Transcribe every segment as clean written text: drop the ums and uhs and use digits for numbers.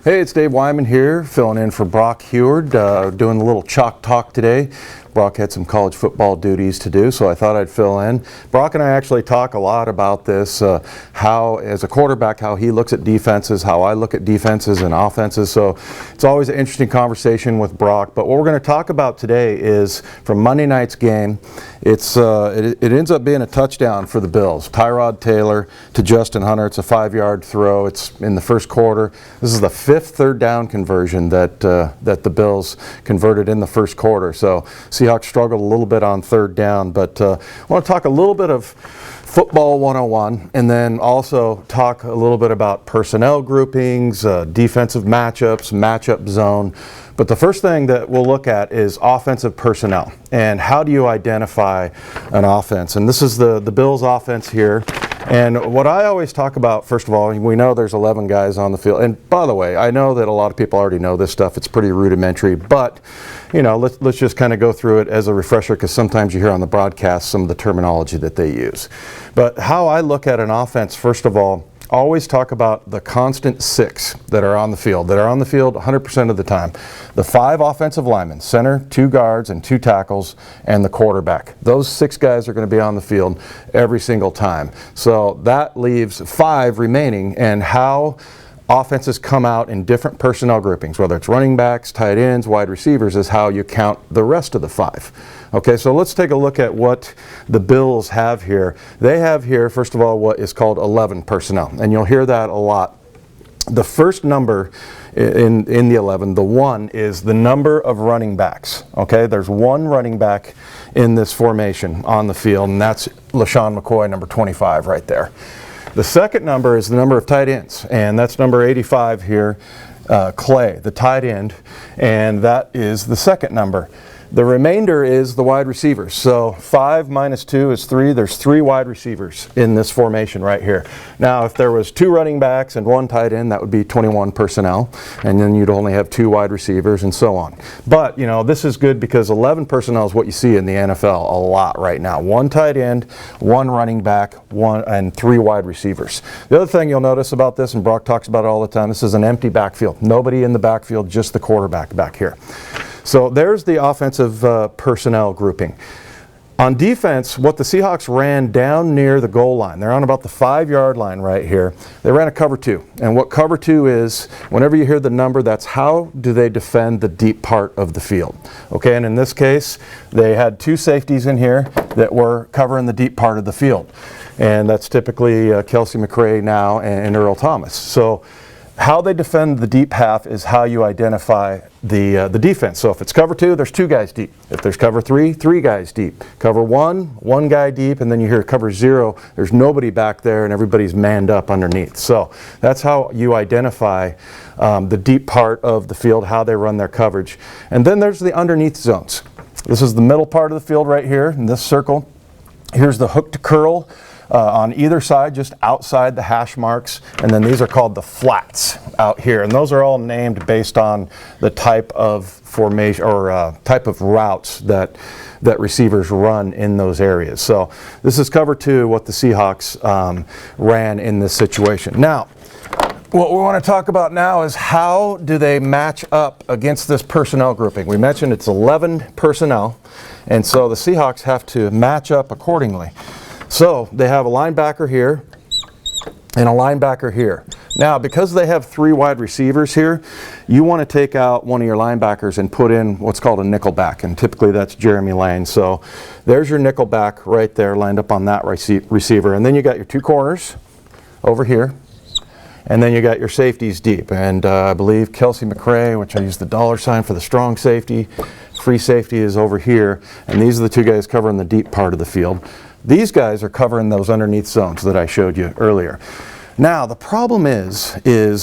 Hey, it's Dave Wyman here, filling in for Brock Heward, doing a little chalk talk today. Brock had some college football duties to do, so I thought I'd fill in. Brock and I actually talk a lot about this, how, as a quarterback, how he looks at defenses, how I look at defenses and offenses. So it's always an interesting conversation with Brock. But what we're going to talk about today is from Monday night's game. It ends up being a touchdown for the Bills. Tyrod Taylor to Justin Hunter. It's a 5-yard throw. It's in the first quarter. This is the 5th third down conversion that the Bills converted in the first quarter. So Seahawks struggled a little bit on third down, but I want to talk a little bit of football 101 and then also talk a little bit about personnel groupings, defensive matchups, matchup zone. But the first thing that we'll look at is offensive personnel and how do you identify an offense. And this is the Bills offense here. And what I always talk about, first of all, we know there's 11 guys on the field. And by the way, I know that a lot of people already know this stuff. It's pretty rudimentary, but let's just kind of go through it as a refresher, because sometimes you hear on the broadcast some of the terminology that they use. But how I look at an offense, first of all, always talk about the constant 6 that are on the field 100% of the time. The 5 offensive linemen, center, 2 guards, and 2 tackles, and the quarterback. Those 6 guys are going to be on the field every single time. So that leaves 5 remaining, and how offenses come out in different personnel groupings, whether it's running backs, tight ends, wide receivers, is how you count the rest of the 5. Okay, so let's take a look at what the Bills have here. They have here, first of all, what is called 11 personnel, and you'll hear that a lot. The first number in the 11, the 1, is the number of running backs. Okay, there's 1 running back in this formation on the field, and that's LaShawn McCoy, number 25 right there. The second number is the number of tight ends, and that's number 85 here, Clay, the tight end, and that is the second number. The remainder is the wide receivers. So 5 minus 2 is 3. There's 3 wide receivers in this formation right here. Now, if there was 2 running backs and 1 tight end, that would be 21 personnel, and then you'd only have 2 wide receivers and so on. But, this is good because 11 personnel is what you see in the NFL a lot right now. 1 tight end, 1 running back, 1 and 3 wide receivers. The other thing you'll notice about this, and Brock talks about it all the time, this is an empty backfield. Nobody in the backfield, just the quarterback back here. So there's the offensive personnel grouping. On defense, what the Seahawks ran down near the goal line, they're on about the 5-yard line right here, they ran a cover 2. And what cover 2 is, whenever you hear the number, that's how do they defend the deep part of the field. Okay, and in this case, they had 2 safeties in here that were covering the deep part of the field. And that's typically Kelsey McRae now and Earl Thomas. So how they defend the deep half is how you identify the defense. So if it's cover 2, there's 2 guys deep. If there's cover 3, 3 guys deep. Cover 1, 1 guy deep, and then you hear cover 0, there's nobody back there and everybody's manned up underneath. So that's how you identify the deep part of the field, how they run their coverage. And then there's the underneath zones. This is the middle part of the field right here in this circle. Here's the hook to curl. On either side, just outside the hash marks, and then these are called the flats out here, and those are all named based on the type of formation or type of routes that receivers run in those areas. So this is cover 2, what the Seahawks ran in this situation. Now, what we want to talk about now is how do they match up against this personnel grouping. We mentioned it's 11 personnel, and so the Seahawks have to match up accordingly. So they have a linebacker here and a linebacker here. Now, because they have 3 wide receivers here, you want to take out one of your linebackers and put in what's called a nickel back, and typically that's Jeremy Lane. So there's your nickel back right there lined up on that receiver. And then you got your 2 corners over here, and then you got your safeties deep. And I believe Kelsey McRae, which I use the $ for the strong safety, free safety is over here, and these are the 2 guys covering the deep part of the field. These guys are covering those underneath zones that I showed you earlier. Now, the problem is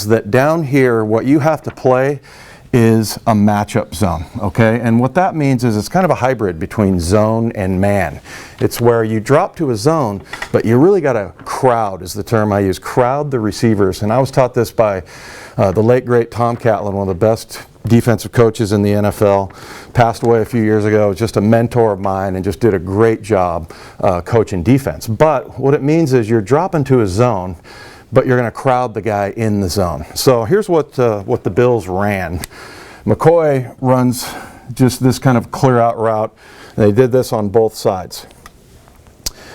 that down here, what you have to play is a matchup zone, okay? And what that means is it's kind of a hybrid between zone and man. It's where you drop to a zone, but you really got to crowd, is the term I use, crowd the receivers. And I was taught this by the late, great Tom Catlin, one of the best defensive coaches in the NFL, passed away a few years ago, just a mentor of mine, and just did a great job coaching defense. But what it means is you're dropping to a zone, but you're going to crowd the guy in the zone. So here's what the Bills ran. McCoy runs just this kind of clear out route. They did this on both sides.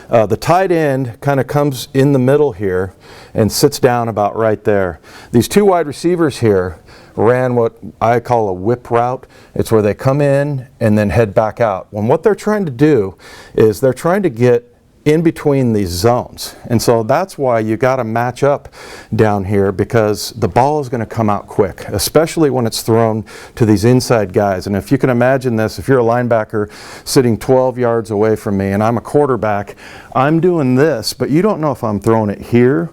The tight end kind of comes in the middle here and sits down about right there. These two wide receivers here ran what I call a whip route. It's where they come in and then head back out. When what they're trying to do is they're trying to get in between these zones. And so that's why you got to match up down here, because the ball is going to come out quick, especially when it's thrown to these inside guys. And if you can imagine this, if you're a linebacker sitting 12 yards away from me and I'm a quarterback, I'm doing this, but you don't know if I'm throwing it here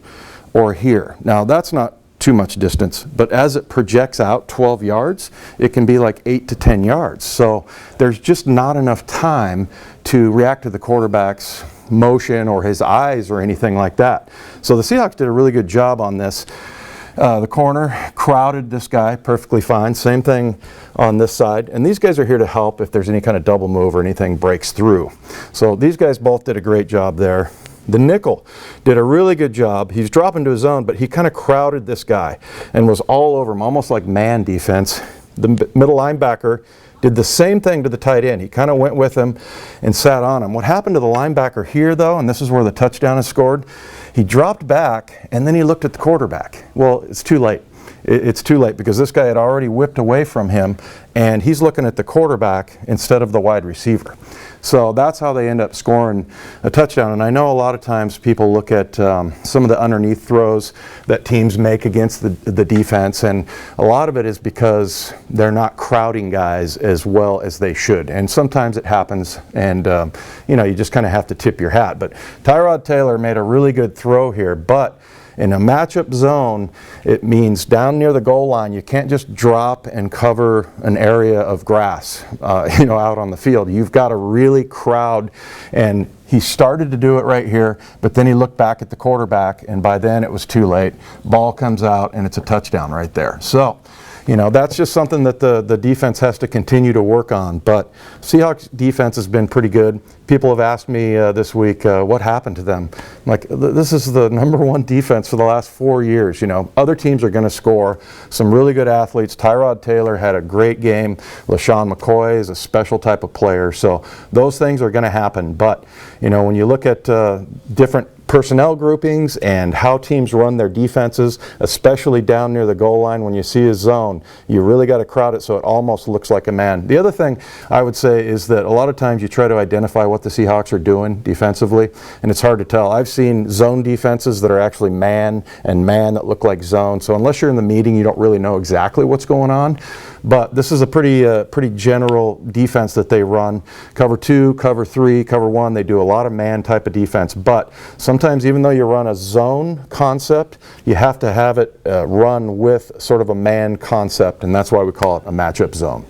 or here. Now that's not too much distance, but as it projects out 12 yards, it can be like 8 to 10 yards. So there's just not enough time to react to the quarterback's motion or his eyes or anything like that. So the Seahawks did a really good job on this. The corner crowded this guy perfectly fine. Same thing on this side. And these guys are here to help if there's any kind of double move or anything breaks through. So these guys both did a great job there. The nickel did a really good job. He's dropping to his zone, but he kind of crowded this guy and was all over him, almost like man defense. The middle linebacker did the same thing to the tight end. He kind of went with him and sat on him. What happened to the linebacker here, though, and this is where the touchdown is scored, he dropped back and then he looked at the quarterback. Well, it's too late. It's too late, because this guy had already whipped away from him and he's looking at the quarterback instead of the wide receiver. So that's how they end up scoring a touchdown. And I know a lot of times people look at some of the underneath throws that teams make against the defense, and a lot of it is because they're not crowding guys as well as they should. And sometimes it happens, and you know, you just kind of have to tip your hat. But Tyrod Taylor made a really good throw here, but in a matchup zone, it means down near the goal line, you can't just drop and cover an area of grass, you know, out on the field. You've got to really crowd, and he started to do it right here, but then he looked back at the quarterback, and by then it was too late. Ball comes out, and it's a touchdown right there. So, you know, that's just something that the defense has to continue to work on. But Seahawks defense has been pretty good. People have asked me this week, what happened to them? I'm like, this is the #1 defense for the last 4 years. You know, other teams are going to score. Some really good athletes. Tyrod Taylor had a great game. LaShawn McCoy is a special type of player. So those things are going to happen. But, you know, when you look at different personnel groupings and how teams run their defenses, especially down near the goal line, when you see a zone, you really got to crowd it so it almost looks like a man. The other thing I would say is that a lot of times you try to identify what the Seahawks are doing defensively, and it's hard to tell. I've seen zone defenses that are actually man and man that look like zone. So unless you're in the meeting, you don't really know exactly what's going on. But this is a pretty general defense that they run. Cover 2, cover 3, cover 1. They do a lot of man type of defense. But sometimes, even though you run a zone concept, you have to have it run with sort of a man concept, and that's why we call it a matchup zone.